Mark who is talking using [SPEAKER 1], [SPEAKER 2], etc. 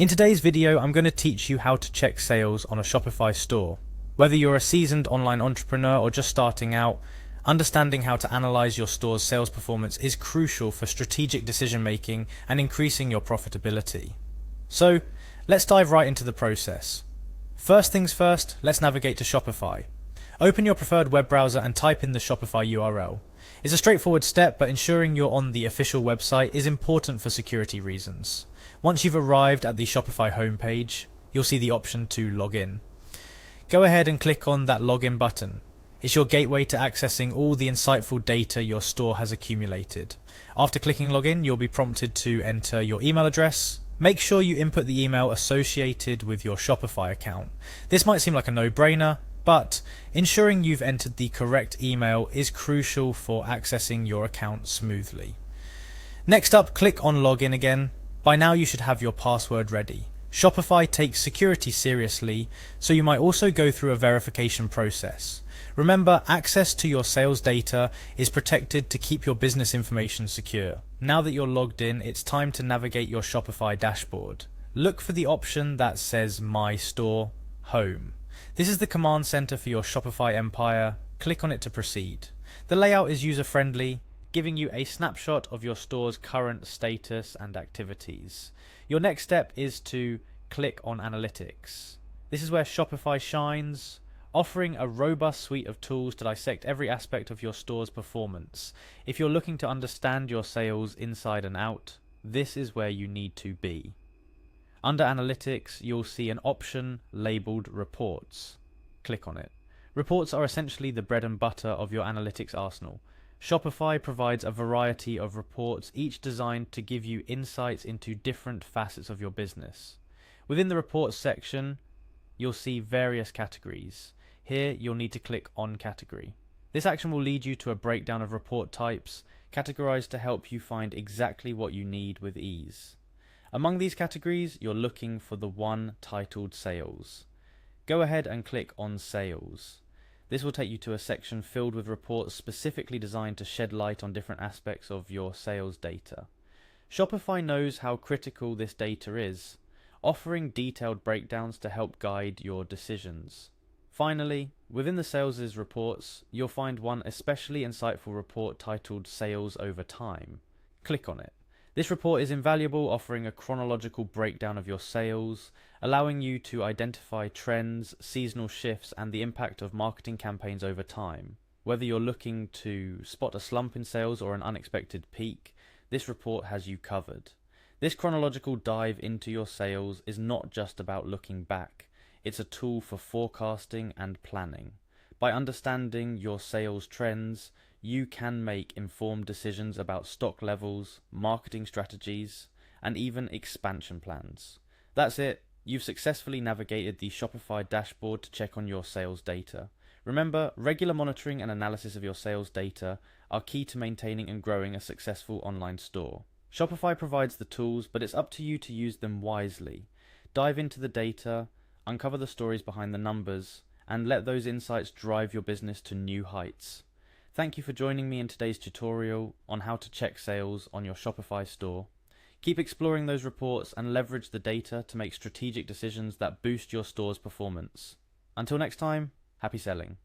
[SPEAKER 1] In today's video, I'm going to teach you how to check sales on a Shopify store. Whether you're a seasoned online entrepreneur or just starting out, understanding how to analyze your store's sales performance is crucial for strategic decision making and increasing your profitability. So, let's dive right into the process. First things first, let's navigate to Shopify. Open your preferred web browser and type in the Shopify URL. It's a straightforward step, but ensuring you're on the official website is important for security reasons. Once you've arrived at the Shopify homepage, you'll see the option to log in. Go ahead and click on that login button. It's your gateway to accessing all the insightful data your store has accumulated. After clicking login, you'll be prompted to enter your email address. Make sure you input the email associated with your Shopify account. This might seem like a no-brainer, but ensuring you've entered the correct email is crucial for accessing your account smoothly. Next up, click on login again. By now you should have your password ready. Shopify takes security seriously, so you might also go through a verification process. Remember, access to your sales data is protected to keep your business information secure. Now that you're logged in, it's time to navigate your Shopify dashboard. Look for the option that says My Store, Home. This is the command center for your Shopify empire. Click on it to proceed. The layout is user-friendly, giving you a snapshot of your store's current status and activities. Your next step is to click on Analytics. This is where Shopify shines, offering a robust suite of tools to dissect every aspect of your store's performance. If you're looking to understand your sales inside and out, this is where you need to be. Under Analytics, you'll see an option labeled Reports. Click on it. Reports are essentially the bread and butter of your analytics arsenal. Shopify provides a variety of reports, each designed to give you insights into different facets of your business. Within the Reports section, you'll see various categories. Here, you'll need to click on Category. This action will lead you to a breakdown of report types, categorized to help you find exactly what you need with ease. Among these categories, you're looking for the one titled Sales. Go ahead and click on Sales. This will take you to a section filled with reports specifically designed to shed light on different aspects of your sales data. Shopify knows how critical this data is, offering detailed breakdowns to help guide your decisions. Finally, within the sales reports, you'll find one especially insightful report titled Sales Over Time. Click on it. This report is invaluable, offering a chronological breakdown of your sales, allowing you to identify trends, seasonal shifts, and the impact of marketing campaigns over time. Whether you're looking to spot a slump in sales or an unexpected peak, this report has you covered. This chronological dive into your sales is not just about looking back, it's a tool for forecasting and planning. By understanding your sales trends, you can make informed decisions about stock levels, marketing strategies, and even expansion plans. That's it. You've successfully navigated the Shopify dashboard to check on your sales data. Remember, regular monitoring and analysis of your sales data are key to maintaining and growing a successful online store. Shopify provides the tools, but it's up to you to use them wisely. Dive into the data, uncover the stories behind the numbers, and let those insights drive your business to new heights. Thank you for joining me in today's tutorial on how to check sales on your Shopify store. Keep exploring those reports and leverage the data to make strategic decisions that boost your store's performance. Until next time, happy selling.